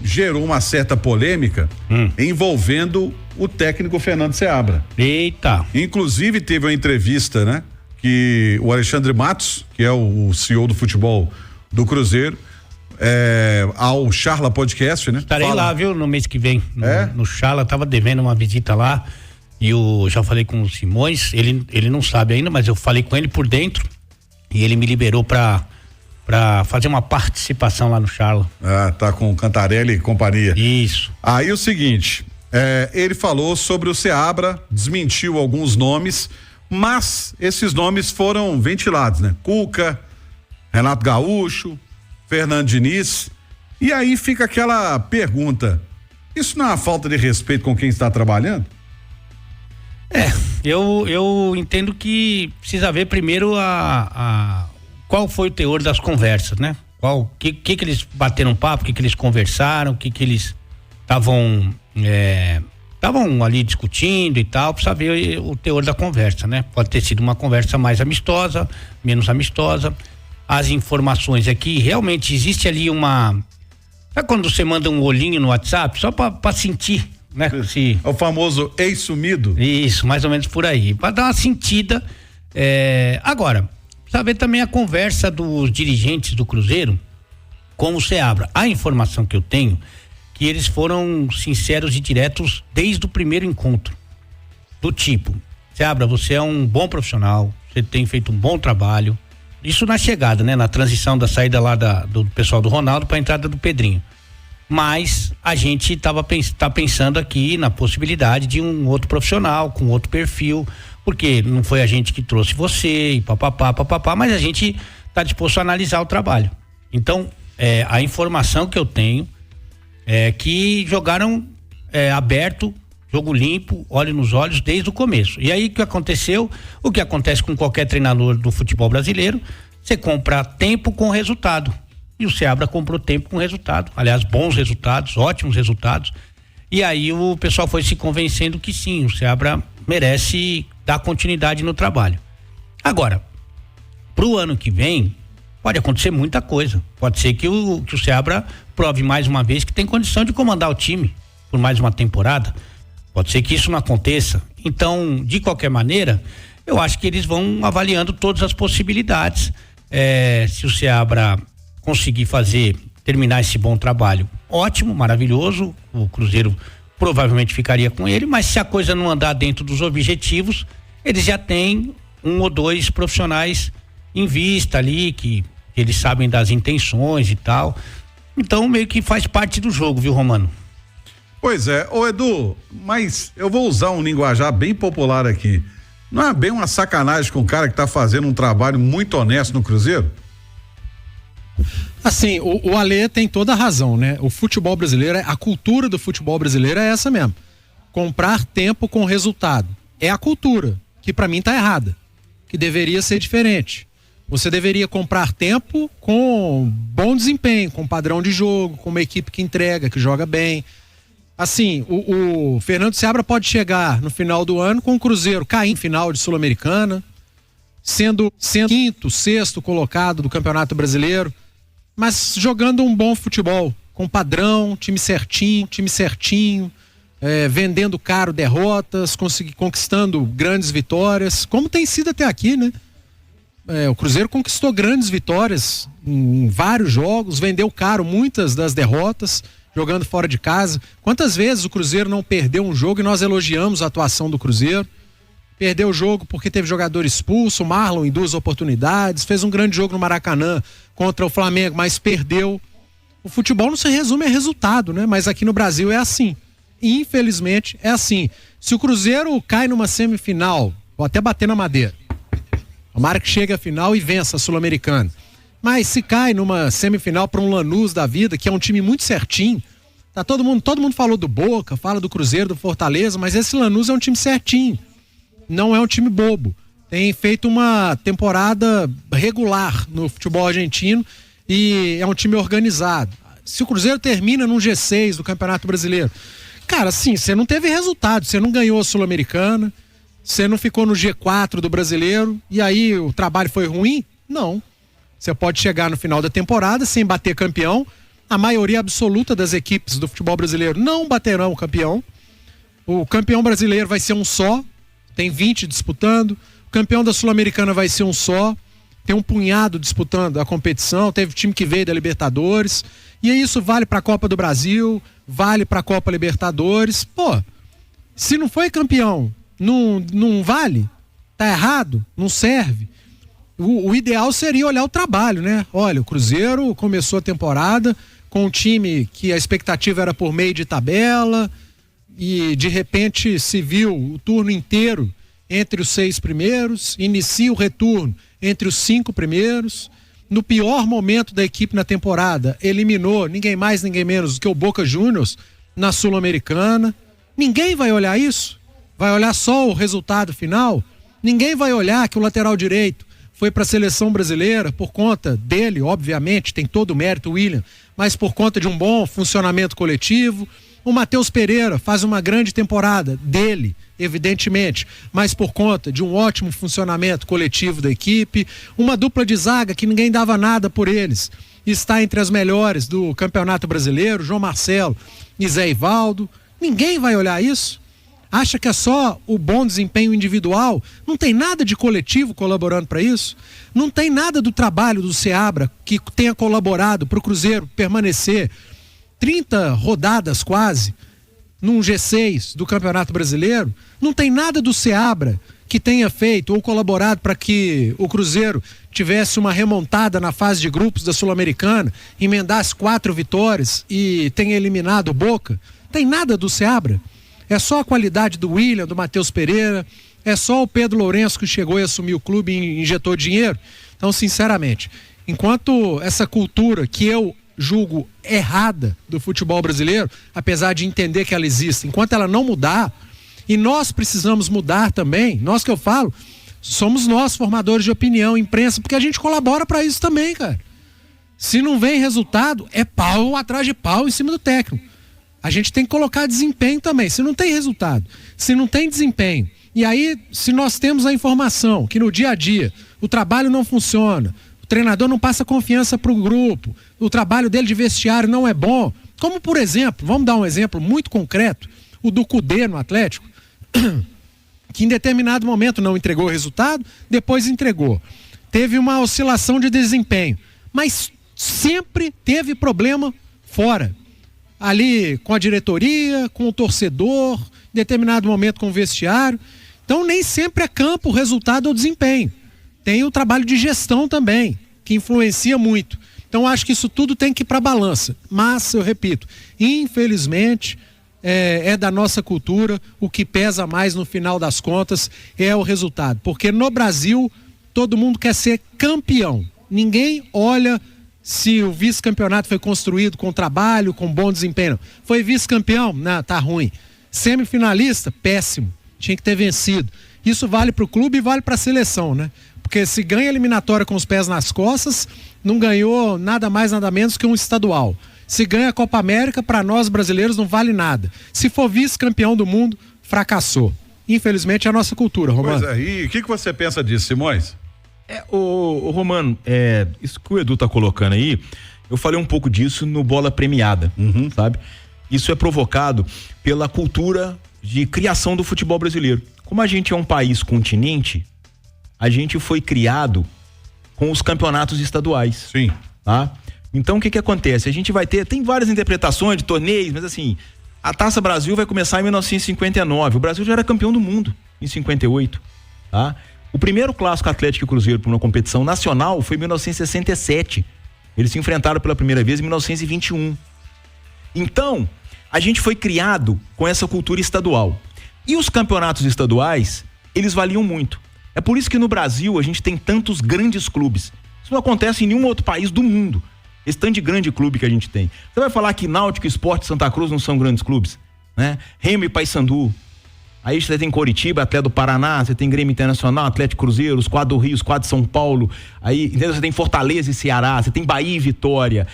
gerou uma certa polêmica envolvendo o técnico Fernando Seabra. Eita! Inclusive teve uma entrevista, né? Que o Alexandre Matos, que é o CEO do futebol do Cruzeiro, ao Charla Podcast, né? Estarei lá, viu, no mês que vem. No Charla, tava devendo uma visita lá e já falei com o Simões, ele não sabe ainda, mas eu falei com ele por dentro e ele me liberou pra fazer uma participação lá no Charla. Tá com o Cantarelli e companhia. Isso. Aí o seguinte, ele falou sobre o Seabra, desmentiu alguns nomes, mas esses nomes foram ventilados, né? Cuca, Renato Gaúcho, Fernando Diniz, e aí fica aquela pergunta, isso não é uma falta de respeito com quem está trabalhando? Eu entendo que precisa ver primeiro qual foi o teor das conversas, né? Que eles bateram papo, que eles conversaram, que eles estavam ali discutindo e tal, precisa ver o teor da conversa, né? Pode ter sido uma conversa mais amistosa, menos amistosa. As informações aqui, realmente existe ali sabe quando você manda um olhinho no WhatsApp, só pra sentir, né? É o famoso ex-sumido? Isso, mais ou menos por aí, pra dar uma sentida. Agora, precisa ver também a conversa dos dirigentes do Cruzeiro com o Seabra. A informação que eu tenho, que eles foram sinceros e diretos desde o primeiro encontro. Do tipo, Seabra, você é um bom profissional, você tem feito um bom trabalho. Isso na chegada, né? Na transição da saída lá do pessoal do Ronaldo para a entrada do Pedrinho. Mas a gente tá pensando aqui na possibilidade de um outro profissional com outro perfil, porque não foi a gente que trouxe você e papapá, mas a gente tá disposto a analisar o trabalho. Então, a informação que eu tenho é que jogaram aberto, jogo limpo, olho nos olhos desde o começo. E aí o que aconteceu? O que acontece com qualquer treinador do futebol brasileiro, você compra tempo com resultado. E o Seabra comprou tempo com resultado. Aliás, bons resultados, ótimos resultados. E aí o pessoal foi se convencendo que sim, o Seabra merece dar continuidade no trabalho. Agora, pro ano que vem, pode acontecer muita coisa. Pode ser que o Seabra prove mais uma vez que tem condição de comandar o time por mais uma temporada. Pode ser que isso não aconteça. Então, de qualquer maneira, eu acho que eles vão avaliando todas as possibilidades. Se o Seabra conseguir terminar esse bom trabalho, ótimo, maravilhoso, o Cruzeiro provavelmente ficaria com ele, mas se a coisa não andar dentro dos objetivos, eles já têm um ou dois profissionais em vista ali, que eles sabem das intenções e tal. Então, meio que faz parte do jogo, viu, Romano? Pois é, ô Edu, mas eu vou usar um linguajar bem popular aqui. Não é bem uma sacanagem com o cara que tá fazendo um trabalho muito honesto no Cruzeiro? Assim, o Alê tem toda a razão, né? O futebol brasileiro, a cultura do futebol brasileiro é essa mesmo. Comprar tempo com resultado. É a cultura, que pra mim tá errada. Que deveria ser diferente. Você deveria comprar tempo com bom desempenho, com padrão de jogo, com uma equipe que entrega, que joga bem. Assim, o Fernando Seabra pode chegar no final do ano com o Cruzeiro cair em final de Sul-Americana, sendo quinto, sexto colocado do Campeonato Brasileiro, mas jogando um bom futebol, com padrão, time certinho, vendendo caro derrotas, conquistando grandes vitórias, como tem sido até aqui, né? O Cruzeiro conquistou grandes vitórias em vários jogos, vendeu caro muitas das derrotas, jogando fora de casa. Quantas vezes o Cruzeiro não perdeu um jogo e nós elogiamos a atuação do Cruzeiro? Perdeu o jogo porque teve jogador expulso, o Marlon em 2 oportunidades, fez um grande jogo no Maracanã contra o Flamengo, mas perdeu. O futebol não se resume a resultado, né? Mas aqui no Brasil é assim. Infelizmente é assim. Se o Cruzeiro cai numa semifinal, vou até bater na madeira, tomara que chegue à final e vença a Sul-Americana. Mas se cai numa semifinal para um Lanús da vida, que é um time muito certinho, tá todo mundo falou do Boca, fala do Cruzeiro, do Fortaleza, mas esse Lanús é um time certinho. Não é um time bobo. Tem feito uma temporada regular no futebol argentino e é um time organizado. Se o Cruzeiro termina num G6 do Campeonato Brasileiro, cara, assim, você não teve resultado, você não ganhou a Sul-Americana, você não ficou no G4 do Brasileiro e aí o trabalho foi ruim? Não. Você pode chegar no final da temporada sem bater campeão, A maioria absoluta das equipes do futebol brasileiro não baterão o campeão. O campeão brasileiro vai ser um só, tem 20 disputando. O campeão da Sul-Americana vai ser um só, tem um punhado disputando a competição. Teve time que veio da Libertadores. E isso vale para a Copa do Brasil, vale para a Copa Libertadores. Pô, se não foi campeão, não vale? Tá errado? Não serve? O ideal seria olhar o trabalho, né? Olha, o Cruzeiro começou a temporada com um time que a expectativa era por meio de tabela e de repente se viu o turno inteiro entre os 6 primeiros, inicia o retorno entre os 5 primeiros. No pior momento da equipe na temporada, eliminou ninguém mais, ninguém menos do que o Boca Juniors na Sul-Americana. Ninguém vai olhar isso? Vai olhar só o resultado final? Ninguém vai olhar que o lateral direito foi para a seleção brasileira por conta dele, obviamente, tem todo o mérito, o William, mas por conta de um bom funcionamento coletivo. O Matheus Pereira faz uma grande temporada dele, evidentemente, mas por conta de um ótimo funcionamento coletivo da equipe. Uma dupla de zaga que ninguém dava nada por eles, está entre as melhores do Campeonato Brasileiro, João Marcelo e Zé Ivaldo. Ninguém vai olhar isso? Acha que é só o bom desempenho individual? Não tem nada de coletivo colaborando para isso? Não tem nada do trabalho do Seabra que tenha colaborado para o Cruzeiro permanecer 30 rodadas quase num G6 do Campeonato Brasileiro? Não tem nada do Seabra que tenha feito ou colaborado para que o Cruzeiro tivesse uma remontada na fase de grupos da Sul-Americana, emendasse 4 vitórias e tenha eliminado o Boca? Tem nada do Seabra? É só a qualidade do William, do Matheus Pereira, é só o Pedro Lourenço que chegou e assumiu o clube e injetou dinheiro? Então, sinceramente, enquanto essa cultura que eu julgo errada do futebol brasileiro, apesar de entender que ela existe, enquanto ela não mudar, e nós precisamos mudar também, nós que eu falo, somos nós formadores de opinião, imprensa, porque a gente colabora para isso também, cara. Se não vem resultado, é pau atrás de pau em cima do técnico. A gente tem que colocar desempenho também. Se não tem resultado, se não tem desempenho, e aí se nós temos a informação que no dia a dia o trabalho não funciona, o treinador não passa confiança para o grupo, o trabalho dele de vestiário não é bom, como por exemplo, vamos dar um exemplo muito concreto, o do Cudê no Atlético, que em determinado momento não entregou o resultado, depois entregou. Teve uma oscilação de desempenho, mas sempre teve problema fora. Ali com a diretoria, com o torcedor, em determinado momento com o vestiário. Então nem sempre é campo o resultado ou desempenho. Tem o trabalho de gestão também, que influencia muito. Então acho que isso tudo tem que ir para a balança. Mas, eu repito, infelizmente é da nossa cultura, o que pesa mais no final das contas é o resultado. Porque no Brasil todo mundo quer ser campeão. Ninguém olha se o vice-campeonato foi construído com trabalho, com bom desempenho. Foi vice-campeão? Não, tá ruim. Semifinalista? Péssimo. Tinha que ter vencido. Isso vale para o clube e vale para a seleção, né? Porque se ganha eliminatória com os pés nas costas, não ganhou nada mais, nada menos que um estadual. Se ganha a Copa América, para nós brasileiros não vale nada. Se for vice-campeão do mundo, fracassou. Infelizmente é a nossa cultura, Romano. Pois é, e o que você pensa disso, Simões? O Romano, isso que o Edu tá colocando aí, eu falei um pouco disso no Bola Premiada, sabe? Isso é provocado pela cultura de criação do futebol brasileiro. Como a gente é um país continente, a gente foi criado com os campeonatos estaduais. Sim. Tá? Então o que acontece? A gente vai tem várias interpretações de torneios, mas assim, a Taça Brasil vai começar em 1959, o Brasil já era campeão do mundo em 58, tá? O primeiro clássico Atlético e Cruzeiro para uma competição nacional foi em 1967. Eles se enfrentaram pela primeira vez em 1921. Então, a gente foi criado com essa cultura estadual. E os campeonatos estaduais, eles valiam muito. É por isso que no Brasil a gente tem tantos grandes clubes. Isso não acontece em nenhum outro país do mundo. Esse tanto de grande clube que a gente tem. Você vai falar que Náutico, Sport e Santa Cruz não são grandes clubes, né? Remo e Paysandu. Aí você tem Coritiba, Atlético do Paraná, você tem Grêmio Internacional, Atlético Cruzeiro, os 4 do Rio, os 4 de São Paulo, aí, entendeu? Você tem Fortaleza e Ceará, você tem Bahia e Vitória.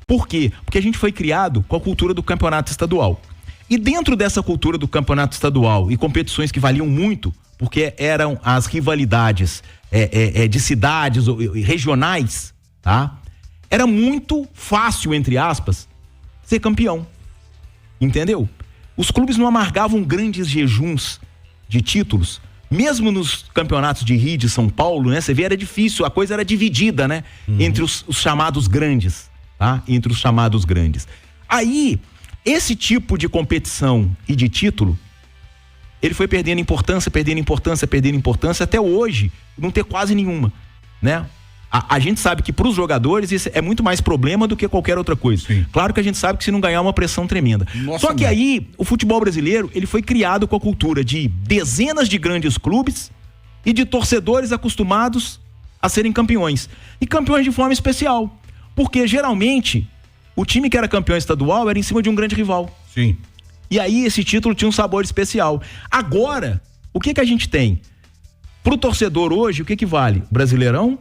Por quê? Porque a gente foi criado com a cultura do campeonato estadual. E dentro dessa cultura do campeonato estadual e competições que valiam muito, porque eram as rivalidades de cidades regionais, tá? era muito fácil, entre aspas, ser campeão. Entendeu? Os clubes não amargavam grandes jejuns de títulos, mesmo nos campeonatos de Rio, de São Paulo, né? Você vê, era difícil, a coisa era dividida, né? Entre os chamados grandes, tá? Entre os chamados grandes. Aí, esse tipo de competição e de título, ele foi perdendo importância, até hoje não ter quase nenhuma, né? A gente sabe que para os jogadores isso é muito mais problema do que qualquer outra coisa. Sim. Claro que a gente sabe que se não ganhar é uma pressão tremenda. Nossa, Só que aí, o futebol brasileiro, ele foi criado com a cultura de dezenas de grandes clubes e de torcedores acostumados a serem campeões. E campeões de forma especial. Porque, geralmente, o time que era campeão estadual era em cima de um grande rival. Sim. E aí, esse título tinha um sabor especial. Agora, o que a gente tem? Pro torcedor hoje, o que vale? Brasileirão,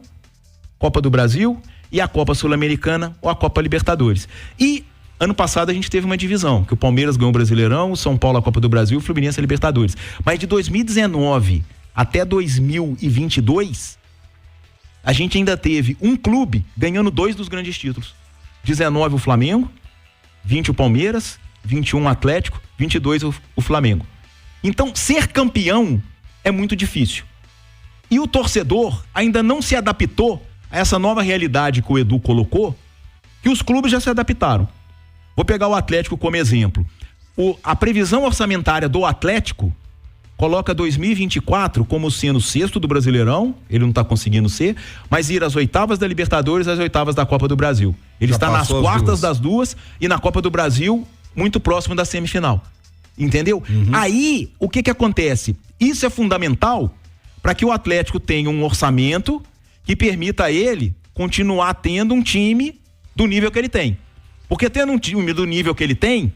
Copa do Brasil e a Copa Sul-Americana ou a Copa Libertadores. E ano passado a gente teve uma divisão, que o Palmeiras ganhou o Brasileirão, o São Paulo a Copa do Brasil, o Fluminense a Libertadores. Mas de 2019 até 2022, a gente ainda teve um clube ganhando 2 dos grandes títulos. 19 o Flamengo, 20 o Palmeiras, 21 o Atlético, 22 o Flamengo. Então, ser campeão é muito difícil. E o torcedor ainda não se adaptou a essa nova realidade que o Edu colocou, que os clubes já se adaptaram. Vou pegar o Atlético como exemplo. A previsão orçamentária do Atlético coloca 2024 como sendo o 6º do Brasileirão, ele não está conseguindo ser, mas ir às 8ª da Libertadores, às 8ª da Copa do Brasil. Ele já está nas quartas das duas e na Copa do Brasil, muito próximo da semifinal. Entendeu? Aí, o que acontece? Isso é fundamental para que o Atlético tenha um orçamento que permita a ele continuar tendo um time do nível que ele tem. Porque tendo um time do nível que ele tem,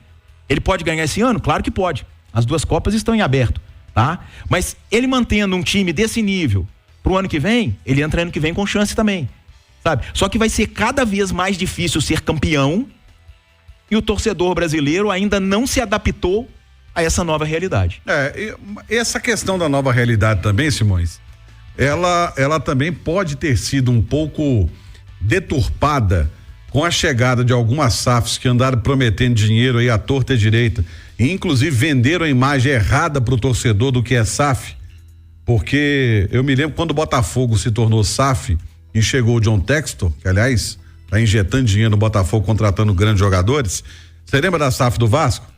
ele pode ganhar esse ano? Claro que pode. As 2 Copas estão em aberto, tá? Mas ele mantendo um time desse nível pro ano que vem, ele entra ano que vem com chance também, sabe? Só que vai ser cada vez mais difícil ser campeão e o torcedor brasileiro ainda não se adaptou a essa nova realidade. Essa questão da nova realidade também, Simões, ela também pode ter sido um pouco deturpada com a chegada de algumas SAFs que andaram prometendo dinheiro aí à torta e à direita, e inclusive venderam a imagem errada pro torcedor do que é SAF, porque eu me lembro quando o Botafogo se tornou SAF e chegou o John Textor, que aliás tá injetando dinheiro no Botafogo, contratando grandes jogadores. Você lembra da SAF do Vasco?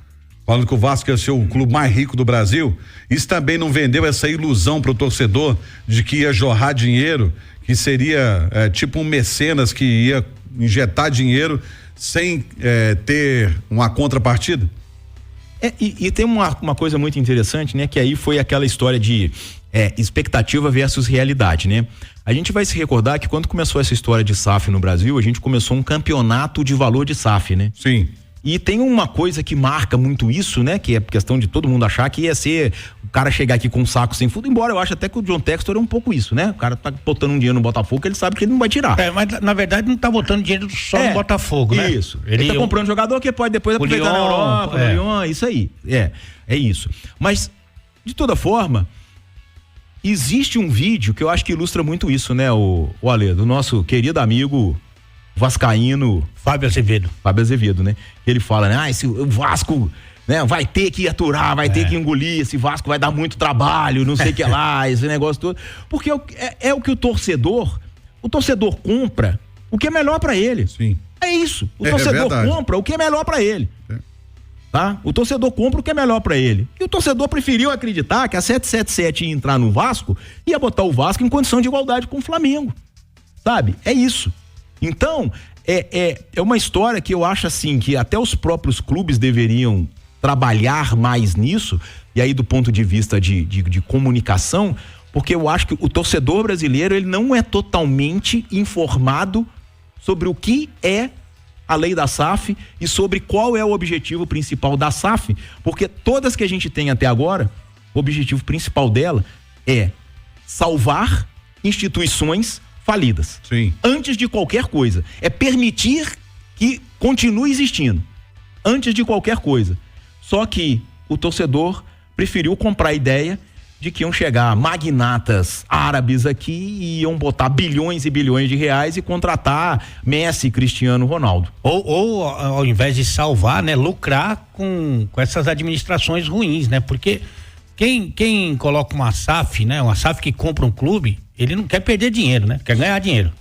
Falando que o Vasco ia ser o clube mais rico do Brasil. Isso também não vendeu essa ilusão pro torcedor de que ia jorrar dinheiro, que seria tipo um mecenas que ia injetar dinheiro sem ter uma contrapartida? E tem uma coisa muito interessante, né? Que aí foi aquela história de expectativa versus realidade, né? A gente vai se recordar que quando começou essa história de SAF no Brasil, a gente começou um campeonato de valor de SAF, né? Sim. E tem uma coisa que marca muito isso, né? Que é questão de todo mundo achar que ia ser o cara chegar aqui com um saco sem fundo, embora eu acho até que o John Textor é um pouco isso, né? O cara tá botando um dinheiro no Botafogo que ele sabe que ele não vai tirar. Mas na verdade não tá botando dinheiro só no Botafogo, né? Isso. Ele tá comprando jogador que pode depois aproveitar na Europa, no Lyon, isso aí. É isso. Mas, de toda forma, existe um vídeo que eu acho que ilustra muito isso, né, o Ale, do nosso querido amigo vascaíno Fábio Azevedo, né? Ele fala, né? Esse o Vasco, né, vai ter que aturar, vai ter que engolir, esse Vasco vai dar muito trabalho, não sei o que lá, esse negócio todo. Porque é o que o torcedor compra o que é melhor pra ele. Sim. É isso. O torcedor compra o que é melhor pra ele. Tá? O torcedor compra o que é melhor pra ele. E o torcedor preferiu acreditar que a 777 ia entrar no Vasco e ia botar o Vasco em condição de igualdade com o Flamengo. Sabe? É isso. Então, é uma história que eu acho assim, que até os próprios clubes deveriam trabalhar mais nisso, e aí do ponto de vista de comunicação, porque eu acho que o torcedor brasileiro, ele não é totalmente informado sobre o que é a lei da SAF e sobre qual é o objetivo principal da SAF, porque todas que a gente tem até agora, o objetivo principal dela é salvar instituições falidas. Sim. Antes de qualquer coisa. É permitir que continue existindo. Antes de qualquer coisa. Só que o torcedor preferiu comprar a ideia de que iam chegar magnatas árabes aqui e iam botar bilhões e bilhões de reais e contratar Messi e Cristiano Ronaldo. Ou ao invés de salvar, né, lucrar com essas administrações ruins, né? Porque quem coloca uma SAF, né, uma SAF que compra um clube, ele não quer perder dinheiro, né? Quer ganhar dinheiro.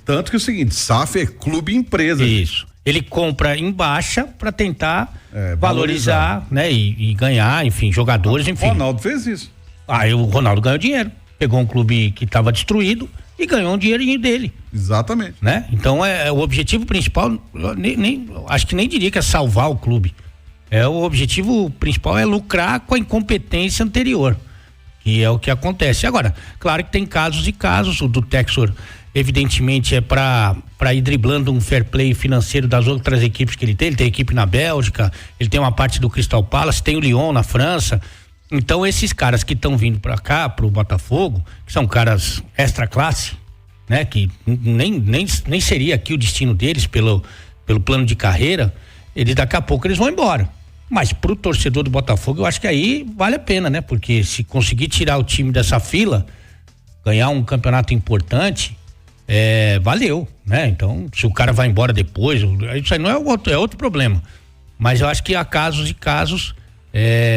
Tanto que é o seguinte, SAF é clube empresa. Isso. Ele compra em baixa para tentar valorizar, né? E ganhar, enfim, jogadores, enfim. O Ronaldo fez isso. Aí o Ronaldo ganhou dinheiro, pegou um clube que estava destruído e ganhou um dinheirinho dele. Exatamente. Né? Então o objetivo principal, acho que nem diria que é salvar o clube. O objetivo principal é lucrar com a incompetência anterior, que é o que acontece. Agora, claro que tem casos e casos, o do Textor evidentemente é para ir driblando um fair play financeiro das outras equipes que ele tem equipe na Bélgica, ele tem uma parte do Crystal Palace, tem o Lyon na França. Então esses caras que estão vindo para cá, pro Botafogo, que são caras extra classe, né? Que nem seria aqui o destino deles pelo plano de carreira, eles daqui a pouco eles vão embora. Mas pro torcedor do Botafogo eu acho que aí vale a pena, né? Porque se conseguir tirar o time dessa fila, ganhar um campeonato importante, valeu, né? Então se o cara vai embora depois, isso aí não é outro problema. Mas eu acho que há casos e casos.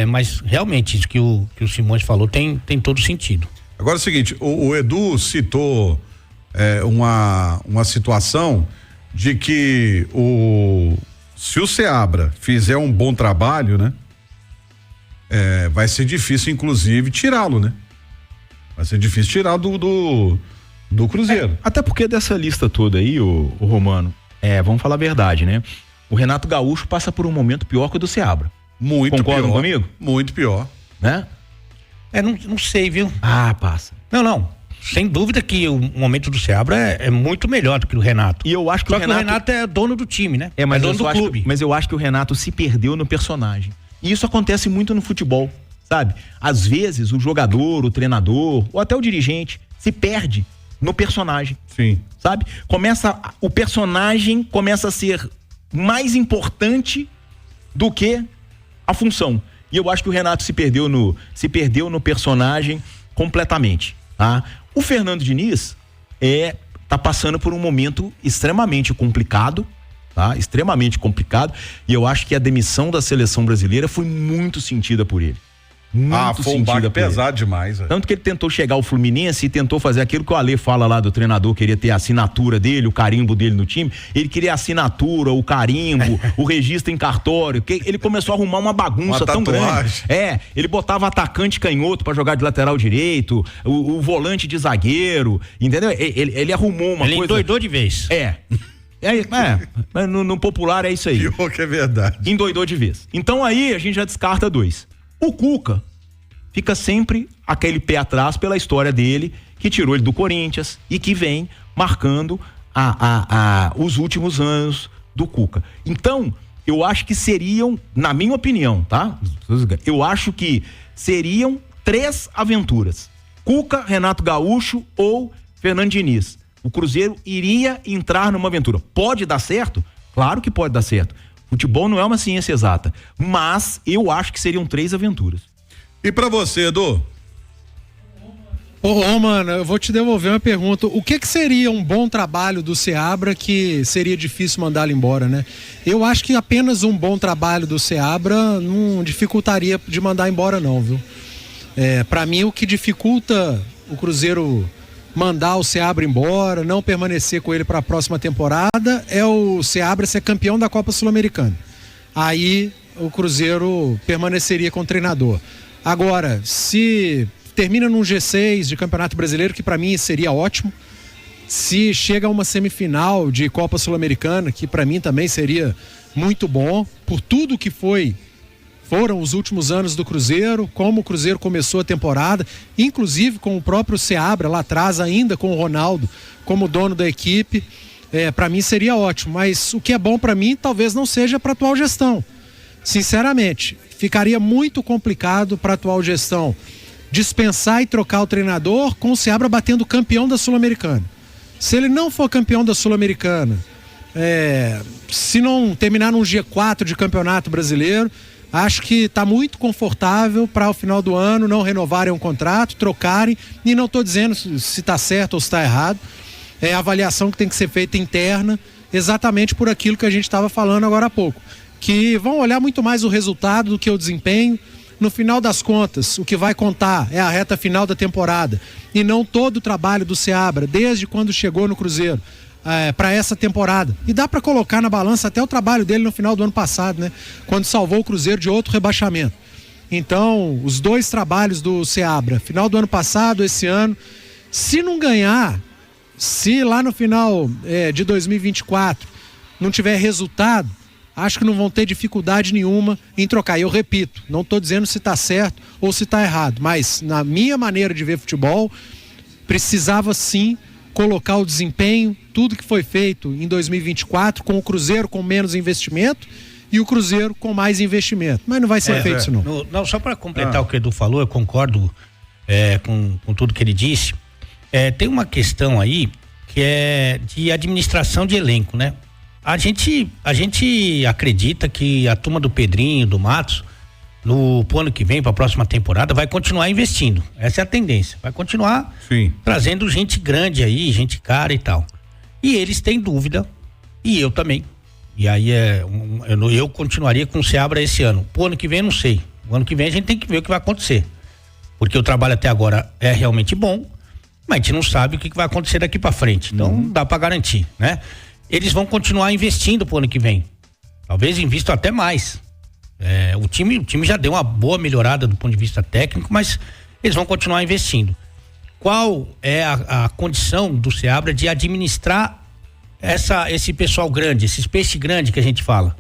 Mas realmente isso que o Simões falou tem todo sentido. Agora é o seguinte, o Edu citou uma situação de que se o Seabra fizer um bom trabalho, né? Vai ser difícil inclusive tirá-lo, né? Vai ser difícil tirar do Cruzeiro. Até porque dessa lista toda aí, o Romano, vamos falar a verdade, né? O Renato Gaúcho passa por um momento pior que o do Seabra. Muito Concordam pior. comigo? Muito pior. Né? Não sei, viu? Passa. Não. Sem dúvida que o momento do Seabra é muito melhor do que o Renato. E eu acho que Só que o Renato é dono do time, né? Mas dono do clube. Mas eu acho que o Renato se perdeu no personagem. E isso acontece muito no futebol, sabe? Às vezes o jogador, o treinador, ou até o dirigente se perde no personagem. Sim. Sabe? O personagem começa a ser mais importante do que a função. E eu acho que o Renato se perdeu no personagem completamente, tá? O Fernando Diniz tá passando por um momento extremamente complicado, tá? Extremamente complicado, e eu acho que a demissão da seleção brasileira foi muito sentida por ele. Foi um baque pesado demais. Tanto que ele tentou chegar ao Fluminense e tentou fazer aquilo que o Alê fala lá do treinador, queria ter a assinatura dele, o carimbo dele no time. Ele queria a assinatura, o carimbo, o registro em cartório. Ele começou a arrumar uma bagunça tão grande. Ele botava atacante canhoto pra jogar de lateral direito, o volante de zagueiro, entendeu? Ele arrumou uma coisa. Ele endoidou de vez. Mas no popular é isso aí. Pior que é verdade. Endoidou de vez. Então aí a gente já descarta 2. O Cuca fica sempre aquele pé atrás pela história dele, que tirou ele do Corinthians e que vem marcando os últimos anos do Cuca. Então, eu acho que seriam, na minha opinião, tá? Eu acho que seriam 3 aventuras: Cuca, Renato Gaúcho ou Fernando Diniz. O Cruzeiro iria entrar numa aventura. Pode dar certo? Claro que pode dar certo. Futebol não é uma ciência exata, mas eu acho que seriam 3 aventuras. E pra você, Edu? Mano, eu vou te devolver uma pergunta. O que seria um bom trabalho do Seabra que seria difícil mandá-lo embora, né? Eu acho que apenas um bom trabalho do Seabra não dificultaria de mandar embora não, viu? Pra mim o que dificulta o Cruzeiro mandar o Seabra embora, não permanecer com ele para a próxima temporada, é o Seabra ser campeão da Copa Sul-Americana. Aí o Cruzeiro permaneceria com o treinador. Agora, se termina num G6 de Campeonato Brasileiro, que para mim seria ótimo, se chega a uma semifinal de Copa Sul-Americana, que para mim também seria muito bom, por tudo que foram os últimos anos do Cruzeiro, como o Cruzeiro começou a temporada, inclusive com o próprio Seabra lá atrás, ainda com o Ronaldo como dono da equipe. Para mim seria ótimo, mas o que é bom para mim talvez não seja para a atual gestão. Sinceramente, ficaria muito complicado para a atual gestão dispensar e trocar o treinador com o Seabra batendo campeão da Sul-Americana. Se ele não for campeão da Sul-Americana, se não terminar num G4 de Campeonato Brasileiro, Acho que está muito confortável para o final do ano não renovarem um contrato, trocarem, e não estou dizendo se está certo ou se está errado. É a avaliação que tem que ser feita interna, exatamente por aquilo que a gente estava falando agora há pouco. Que vão olhar muito mais o resultado do que o desempenho. No final das contas, o que vai contar é a reta final da temporada e não todo o trabalho do Seabra, desde quando chegou no Cruzeiro, para essa temporada. E dá para colocar na balança até o trabalho dele no final do ano passado, né? Quando salvou o Cruzeiro de outro rebaixamento. Então, os 2 trabalhos do Seabra, final do ano passado, esse ano, se não ganhar, se lá no final de 2024 não tiver resultado, acho que não vão ter dificuldade nenhuma em trocar. E eu repito, não estou dizendo se está certo ou se está errado, mas na minha maneira de ver futebol, precisava sim colocar o desempenho, tudo que foi feito em 2024, com o Cruzeiro com menos investimento e o Cruzeiro com mais investimento. Mas não vai ser feito isso não. Não, só para completar o que o Edu falou, eu concordo com tudo que ele disse. Tem uma questão aí que é de administração de elenco, né? A gente acredita que a turma do Pedrinho, do Matos, pro ano que vem, para a próxima temporada, vai continuar investindo. Essa é a tendência. Vai continuar trazendo gente grande aí, gente cara e tal. E eles têm dúvida, e eu também. E aí eu continuaria com o Seabra esse ano. Pro ano que vem, não sei. O ano que vem a gente tem que ver o que vai acontecer. Porque o trabalho até agora é realmente bom, mas a gente não sabe o que vai acontecer daqui para frente. Então, não dá para garantir, né? Eles vão continuar investindo pro ano que vem. Talvez invistam até mais. O time já deu uma boa melhorada do ponto de vista técnico, mas eles vão continuar investindo. Qual é a condição do Seabra de administrar esse pessoal grande, esses peixes grandes que a gente fala,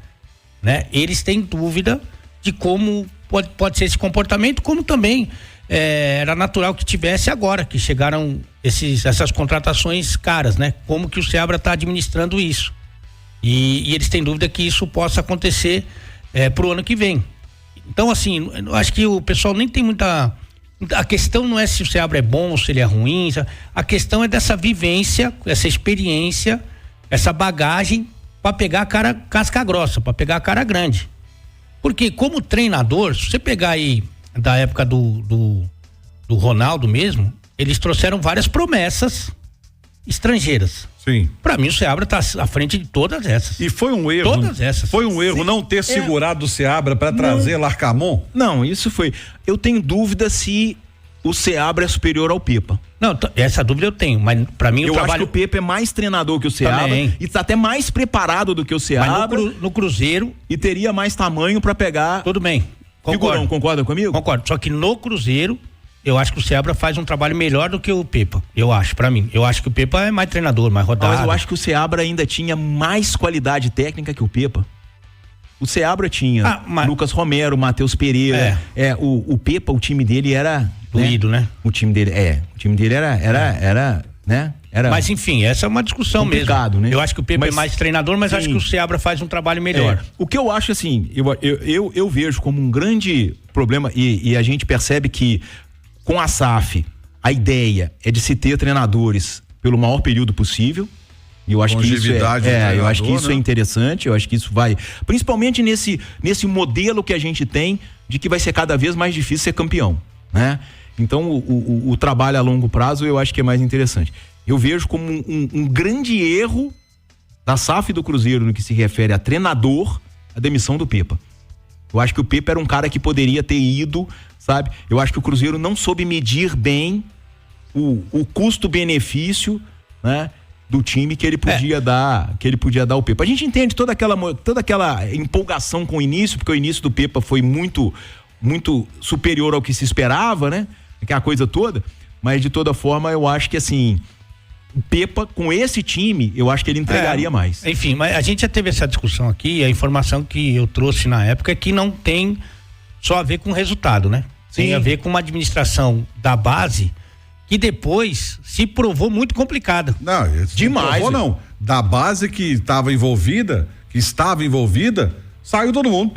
né? Eles têm dúvida de como pode ser esse comportamento, como também era natural que tivesse agora, que chegaram essas contratações caras, né? Como que o Seabra está administrando isso. E eles têm dúvida que isso possa acontecer pro ano que vem. Então, assim, eu acho que o pessoal nem tem muita... A questão não é se o Seabra é bom ou se ele é ruim, a questão é dessa vivência, essa experiência, essa bagagem para pegar a cara casca grossa, para pegar a cara grande. Porque como treinador, se você pegar aí da época do Ronaldo mesmo, eles trouxeram várias promessas estrangeiras. Sim. Pra mim o Seabra tá à frente de todas essas. E foi um erro. Todas essas. Foi um erro não ter segurado o Seabra para trazer Larcamon? Não, isso foi. Eu tenho dúvida se o Seabra é superior ao Pepa. Não, essa dúvida eu tenho, mas pra mim eu acho que o Pepa é mais treinador que o Seabra e tá até mais preparado do que o Seabra. Mas no Cruzeiro e teria mais tamanho pra pegar. Tudo bem. Figurão, concorda comigo? Concordo. Só que no Cruzeiro eu acho que o Seabra faz um trabalho melhor do que o Pepa. Eu acho, pra mim. Eu acho que o Pepa é mais treinador, mais rodado. Mas eu acho que o Seabra ainda tinha mais qualidade técnica que o Pepa. O Seabra tinha Lucas Romero, Matheus Pereira. O Pepa, o time dele era doído, né? O time dele era, né? Mas enfim, essa é uma discussão mesmo. Né? Eu acho que o Pepa é mais treinador, mas acho que o Seabra faz um trabalho melhor. O que eu acho assim, eu vejo como um grande problema e a gente percebe que com a SAF a ideia é de se ter treinadores pelo maior período possível. E eu acho que isso eu acho que isso é interessante, eu acho que isso vai, principalmente nesse modelo que a gente tem de que vai ser cada vez mais difícil ser campeão, né? Então o trabalho a longo prazo eu acho que é mais interessante. Eu vejo como um grande erro da SAF do Cruzeiro no que se refere a treinador, a demissão do Pepa. Eu acho que o Pepa era um cara que poderia ter ido, sabe? Eu acho que o Cruzeiro não soube medir bem o custo-benefício, né? Do time que ele podia dar, ao Pepa. A gente entende toda aquela empolgação com o início, porque o início do Pepa foi muito, muito superior ao que se esperava, né? Aquela coisa toda, mas de toda forma eu acho que assim, o Pepa com esse time, eu acho que ele entregaria mais. Enfim, mas a gente já teve essa discussão aqui, a informação que eu trouxe na época é que não tem só a ver com o resultado, né? Sim. Tem a ver com uma administração da base que depois se provou muito complicada. Não, demais. Provou, não. Da base que estava envolvida, saiu todo mundo.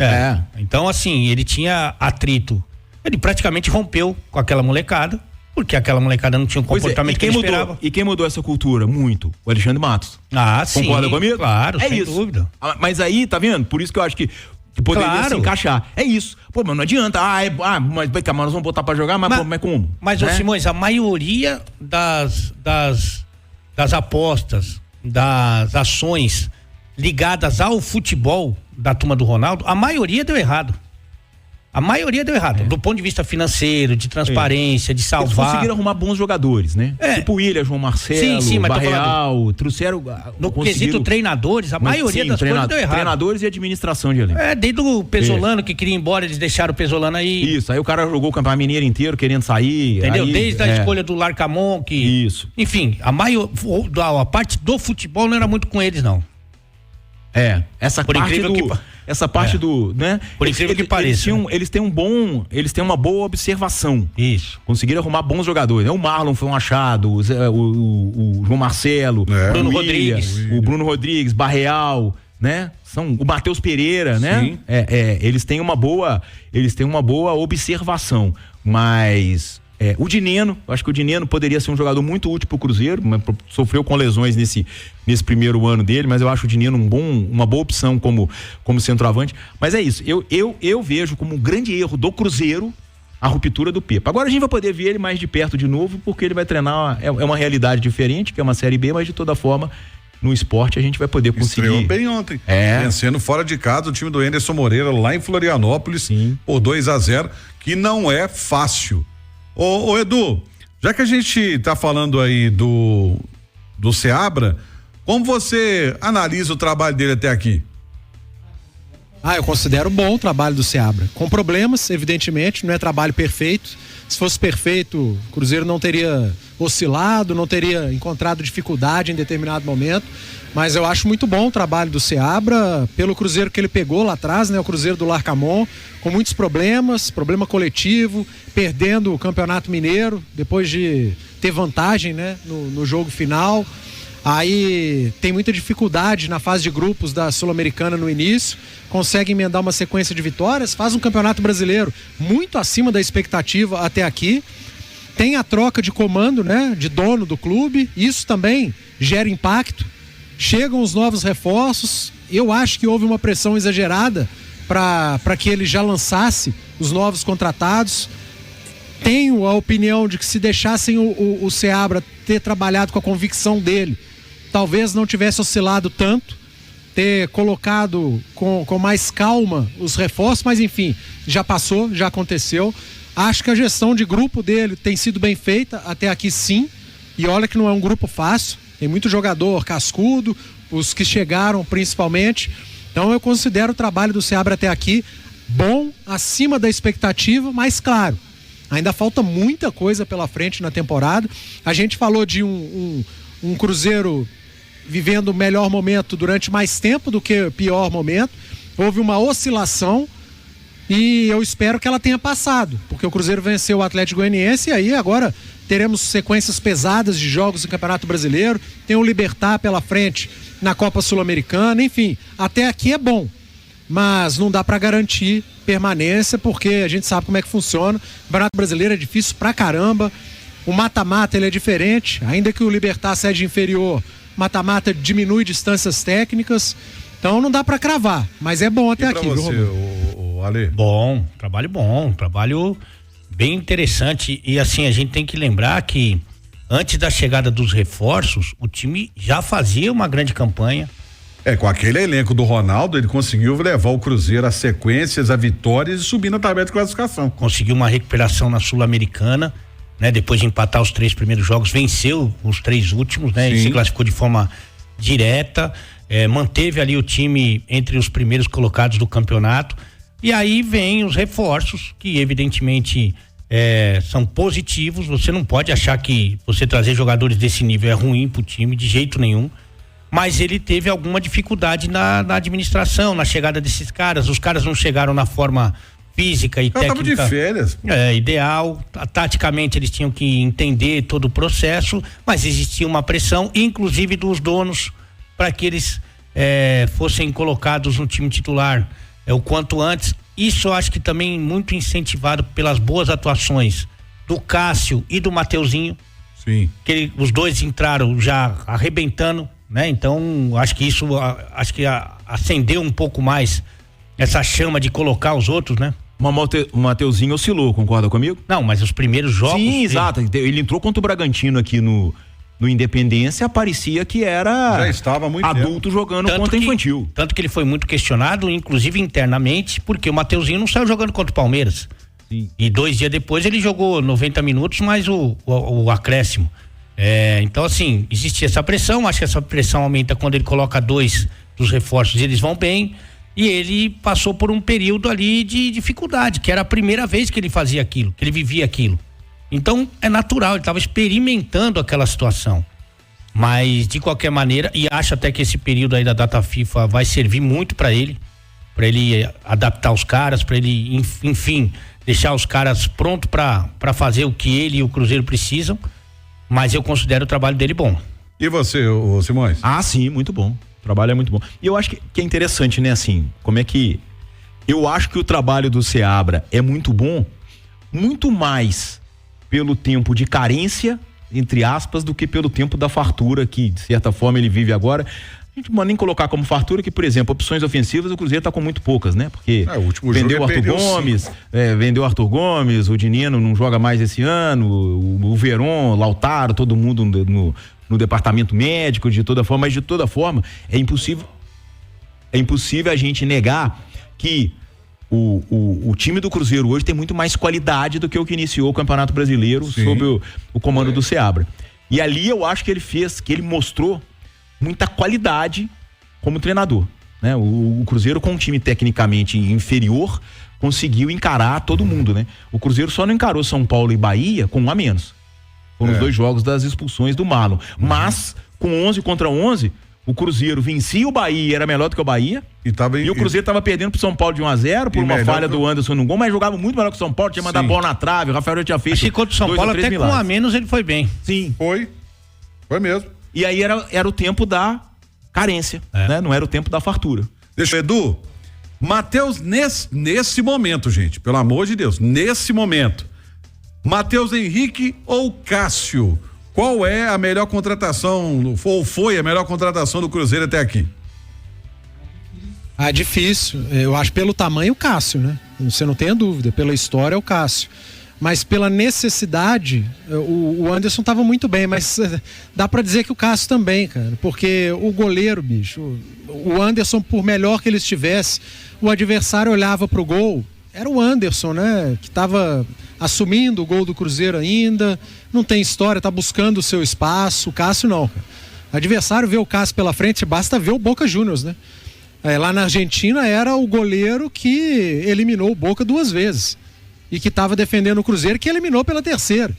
Então, assim, ele tinha atrito. Ele praticamente rompeu com aquela molecada, porque aquela molecada não tinha um comportamento que ele esperava. E quem mudou essa cultura? Muito. O Alexandre Matos. Sim. Concorda comigo? Claro, sem dúvida. Mas aí, tá vendo? Por isso que eu acho que que poderia Claro. se encaixar. É isso. Pô, mas não adianta. Mas nós vamos botar pra jogar, mas como? Mas, ô Simões, a maioria das apostas, das ações ligadas ao futebol da turma do Ronaldo, a maioria deu errado. Do ponto de vista financeiro, de transparência, de Eles salvar. conseguiram arrumar bons jogadores, né? Tipo o William, João Marcelo, Sim, mas Barreal, trouxeram... No quesito treinadores, a maioria das coisas deu errado. Treinadores e administração de elenco. Desde o Pesolano que queria ir embora, eles deixaram o Pesolano aí. Isso, aí o cara jogou o Campeonato Mineiro inteiro querendo sair. Entendeu? Aí, Desde a escolha do Larcamon, que... Isso. Enfim, a parte do futebol não era muito com eles, não. Essa Por parte incrível do... Essa parte do, né? Por incrível que pareça. Eles têm uma boa observação. Isso. Conseguiram arrumar bons jogadores. O Marlon foi um achado, o João Marcelo, Bruno o William, Rodrigues. o Bruno Rodrigues, Barreal, né? O Matheus Pereira, né? Sim. Eles têm uma boa observação, mas o Dineno, eu acho que o Dineno poderia ser um jogador muito útil pro Cruzeiro, mas sofreu com lesões nesse primeiro ano dele, mas eu acho o Dineno uma boa opção como centroavante. Mas é isso, eu vejo como um grande erro do Cruzeiro a ruptura do Pepa. Agora a gente vai poder ver ele mais de perto de novo, porque ele vai treinar, é uma realidade diferente, que é uma Série B, mas de toda forma, no esporte a gente vai poder conseguir. Estreou bem ontem. Vencendo fora de casa o time do Anderson Moreira lá em Florianópolis, por 2-0, que não é fácil. Ô Edu, já que a gente tá falando aí do Seabra, como você analisa o trabalho dele até aqui? Eu considero bom o trabalho do Seabra. Com problemas, evidentemente, não é trabalho perfeito. Se fosse perfeito, o Cruzeiro não teria oscilado, não teria encontrado dificuldade em determinado momento. Mas eu acho muito bom o trabalho do Seabra, pelo Cruzeiro que ele pegou lá atrás, né? O Cruzeiro do Larcamon, com muitos problemas, problema coletivo, perdendo o Campeonato Mineiro, depois de ter vantagem, né? No jogo final. Aí tem muita dificuldade na fase de grupos da Sul-Americana no início, consegue emendar uma sequência de vitórias, faz um Campeonato Brasileiro muito acima da expectativa até aqui. Tem a troca de comando, né? De dono do clube, isso também gera impacto. Chegam os novos reforços, eu acho que houve uma pressão exagerada para que ele já lançasse os novos contratados. Tenho a opinião de que se deixassem o Seabra ter trabalhado com a convicção dele, talvez não tivesse oscilado tanto, ter colocado com mais calma os reforços, mas enfim, já passou, já aconteceu. Acho que a gestão de grupo dele tem sido bem feita até aqui, sim, e olha que não é um grupo fácil. Tem muito jogador cascudo, os que chegaram principalmente. Então eu considero o trabalho do Seabra até aqui bom, acima da expectativa, mas claro, ainda falta muita coisa pela frente na temporada. A gente falou de um Cruzeiro vivendo o melhor momento durante mais tempo do que o pior momento. Houve uma oscilação e eu espero que ela tenha passado, porque o Cruzeiro venceu o Atlético Goianiense e aí agora teremos sequências pesadas de jogos no Campeonato Brasileiro, tem o Libertad pela frente na Copa Sul-Americana, enfim, até aqui é bom, mas não dá para garantir permanência, porque a gente sabe como é que funciona. O Campeonato Brasileiro é difícil pra caramba, o mata-mata ele é diferente, ainda que o Libertad sede inferior, mata-mata diminui distâncias técnicas, então não dá para cravar, mas é bom até aqui, você, viu, o Ale? Bom, trabalho bem interessante. E assim, a gente tem que lembrar que antes da chegada dos reforços, o time já fazia uma grande campanha. Com aquele elenco do Ronaldo, ele conseguiu levar o Cruzeiro a sequências, a vitórias e subir na tabela de classificação. Conseguiu uma recuperação na Sul-Americana, né? Depois de empatar os 3 primeiros jogos, venceu os 3 últimos, né? E se classificou de forma direta, manteve ali o time entre os primeiros colocados do campeonato. E aí vem os reforços, que evidentemente são positivos. Você não pode achar que você trazer jogadores desse nível é ruim pro time, de jeito nenhum. Mas ele teve alguma dificuldade na administração, na chegada desses caras. Os caras não chegaram na forma física e técnica. Tava de férias. Ideal. Taticamente eles tinham que entender todo o processo, mas existia uma pressão, inclusive dos donos, para que eles fossem colocados no time titular o quanto antes. Isso eu acho que também muito incentivado pelas boas atuações do Cássio e do Mateuzinho. Sim. Que os dois entraram já arrebentando, né? Então acho que isso acendeu um pouco mais essa chama de colocar os outros, né? O Mateuzinho oscilou, concorda comigo? Não, mas os primeiros jogos... Sim, exato. Ele entrou contra o Bragantino aqui no Independência, parecia que era já estava muito adulto tempo jogando contra infantil. Tanto que ele foi muito questionado, inclusive internamente, porque o Mateuzinho não saiu jogando contra o Palmeiras. Sim. E 2 dias depois ele jogou 90 minutos mais o acréscimo. Então, assim, existe essa pressão, acho que essa pressão aumenta quando ele coloca 2 dos reforços, eles vão bem, e ele passou por um período ali de dificuldade, que era a primeira vez que ele fazia aquilo, que ele vivia aquilo. Então, é natural, ele estava experimentando aquela situação. Mas, de qualquer maneira, e acho até que esse período aí da data FIFA vai servir muito para ele adaptar os caras, para ele, enfim, deixar os caras prontos para fazer o que ele e o Cruzeiro precisam. Mas eu considero o trabalho dele bom. E você, ô Simões? Ah, sim, muito bom. O trabalho é muito bom. E eu acho que é interessante, né, assim, como é que... Eu acho que o trabalho do Seabra é muito bom, muito mais pelo tempo de carência, entre aspas, do que pelo tempo da fartura que, de certa forma, ele vive agora. A gente não pode nem colocar como fartura que, por exemplo, opções ofensivas o Cruzeiro tá com muito poucas, né? Porque o último vendeu jogo o Arthur Gomes, vendeu o Arthur Gomes, o Dinino não joga mais esse ano, o Veron, Lautaro, todo mundo no departamento médico, de toda forma, mas de toda forma é impossível a gente negar que o time do Cruzeiro hoje tem muito mais qualidade do que o que iniciou o Campeonato Brasileiro sob o comando do Seabra. E ali eu acho que ele mostrou muita qualidade como treinador, né? O Cruzeiro, com um time tecnicamente inferior, conseguiu encarar todo mundo, né? O Cruzeiro só não encarou São Paulo e Bahia com 1 a menos. Foram os 2 jogos das expulsões do Marlon. Mas, com 11 contra 11, o Cruzeiro vencia o Bahia, era melhor do que o Bahia. E o Cruzeiro estava perdendo pro São Paulo de 1-0 por uma falha do Anderson no gol, mas jogava muito melhor que o São Paulo, tinha mandado a bola na trave, o Rafael já tinha feito. Acho que contra o São Paulo, até com 1 a menos, ele foi bem. Sim. Foi mesmo. E aí era o tempo da carência, né? Não era o tempo da fartura. Deixa, Edu, Matheus, nesse momento, gente, pelo amor de Deus, nesse momento, Matheus Henrique ou Cássio? Qual é a melhor contratação, ou foi a melhor contratação do Cruzeiro até aqui? Difícil. Eu acho pelo tamanho o Cássio, né? Você não tem a dúvida. Pela história é o Cássio. Mas pela necessidade, o Anderson estava muito bem, mas dá pra dizer que o Cássio também, cara. Porque o goleiro, bicho, o Anderson, por melhor que ele estivesse, o adversário olhava pro gol, era o Anderson, né? Que tava assumindo o gol do Cruzeiro ainda, não tem história, tá buscando o seu espaço. O Cássio não, cara. O adversário vê o Cássio pela frente, basta ver o Boca Juniors, né? Lá na Argentina era o goleiro que eliminou o Boca 2 vezes. E que estava defendendo o Cruzeiro, que eliminou pela 3ª.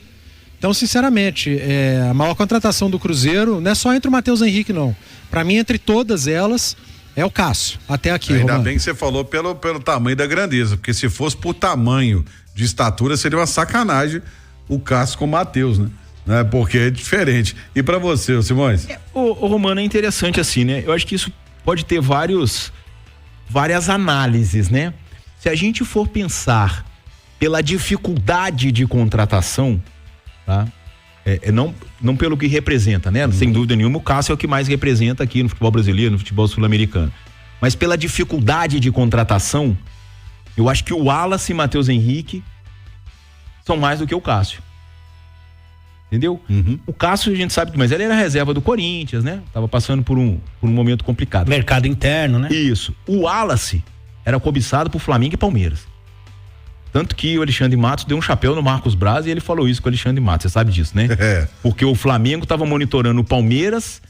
Então, sinceramente, a maior contratação do Cruzeiro não é só entre o Matheus Henrique, não. Para mim, entre todas elas, é o Cássio. Até aqui, Ainda Romano. bem que você falou pelo tamanho da grandeza, porque se fosse por tamanho de estatura, seria uma sacanagem o Cássio com o Matheus, né? Porque é diferente. E para você, Simões? O Romano, é interessante assim, né? Eu acho que isso pode ter várias análises, né? Se a gente for pensar pela dificuldade de contratação, tá? Não pelo que representa, né? Sem dúvida nenhuma, o Cássio é o que mais representa aqui no futebol brasileiro, no futebol sul-americano. Mas pela dificuldade de contratação, eu acho que o Wallace e Matheus Henrique são mais do que o Cássio. Entendeu? O Cássio, a gente sabe, mas ele era reserva do Corinthians, né? Tava passando por um momento complicado. Mercado interno, né? Isso. O Wallace era cobiçado por Flamengo e Palmeiras. Tanto que o Alexandre Matos deu um chapéu no Marcos Braz e ele falou isso com o Alexandre Matos, você sabe disso, né? Porque o Flamengo estava monitorando o Palmeiras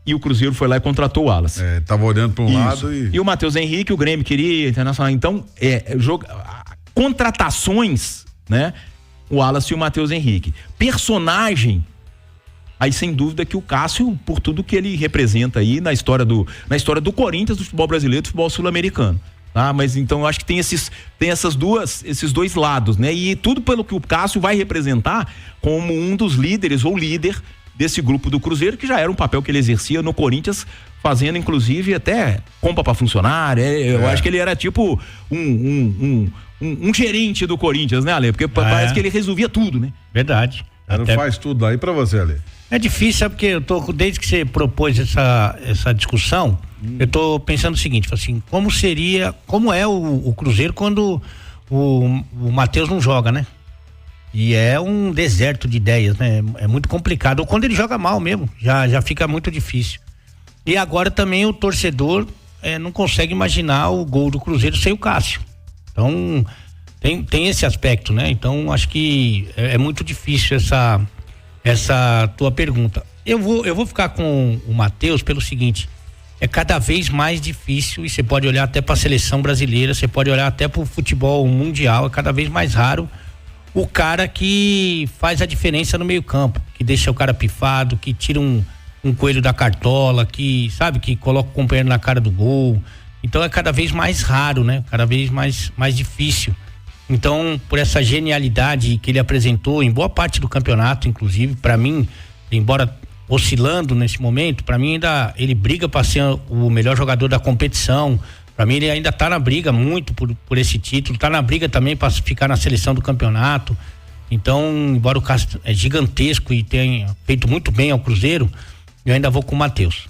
e o Cruzeiro foi lá e contratou o Wallace. Tava olhando para um lado e o Matheus Henrique, o Grêmio queria, Internacional. Então, contratações, né? O Wallace e o Matheus Henrique. Personagem, aí sem dúvida que o Cássio, por tudo que ele representa aí na história do Corinthians, do futebol brasileiro, do futebol sul-americano. Tá? Mas então eu acho que tem esses 2 lados, né? E tudo pelo que o Cássio vai representar como um dos líderes ou líder desse grupo do Cruzeiro, que já era um papel que ele exercia no Corinthians, fazendo inclusive até compra para funcionário. Eu acho que ele era tipo um gerente do Corinthians, né, Ale? Porque parece que ele resolvia tudo, né? Verdade. Não faz tudo aí para você, Ale. É difícil, sabe? Porque desde que você propôs essa discussão, Eu tô pensando o seguinte, assim, como é o Cruzeiro quando o Matheus não joga, né? E é um deserto de ideias, né? É muito complicado. Ou quando ele joga mal mesmo, já fica muito difícil. E agora também o torcedor não consegue imaginar o gol do Cruzeiro sem o Cássio. Então, tem esse aspecto, né? Então, acho que é muito difícil essa tua pergunta. Eu vou ficar com o Matheus pelo seguinte: é cada vez mais difícil, e você pode olhar até para a seleção brasileira, você pode olhar até para o futebol mundial, é cada vez mais raro o cara que faz a diferença no meio-campo, que deixa o cara pifado, que tira um coelho da cartola, que coloca o companheiro na cara do gol. Então é cada vez mais raro, né? Cada vez mais difícil. Então, por essa genialidade que ele apresentou em boa parte do campeonato, inclusive, para mim, embora oscilando nesse momento, para mim ainda ele briga para ser o melhor jogador da competição. Para mim ele ainda tá na briga muito por esse título, tá na briga também para ficar na seleção do campeonato. Então, embora o Cássio é gigantesco e tenha feito muito bem ao Cruzeiro, eu ainda vou com o Matheus.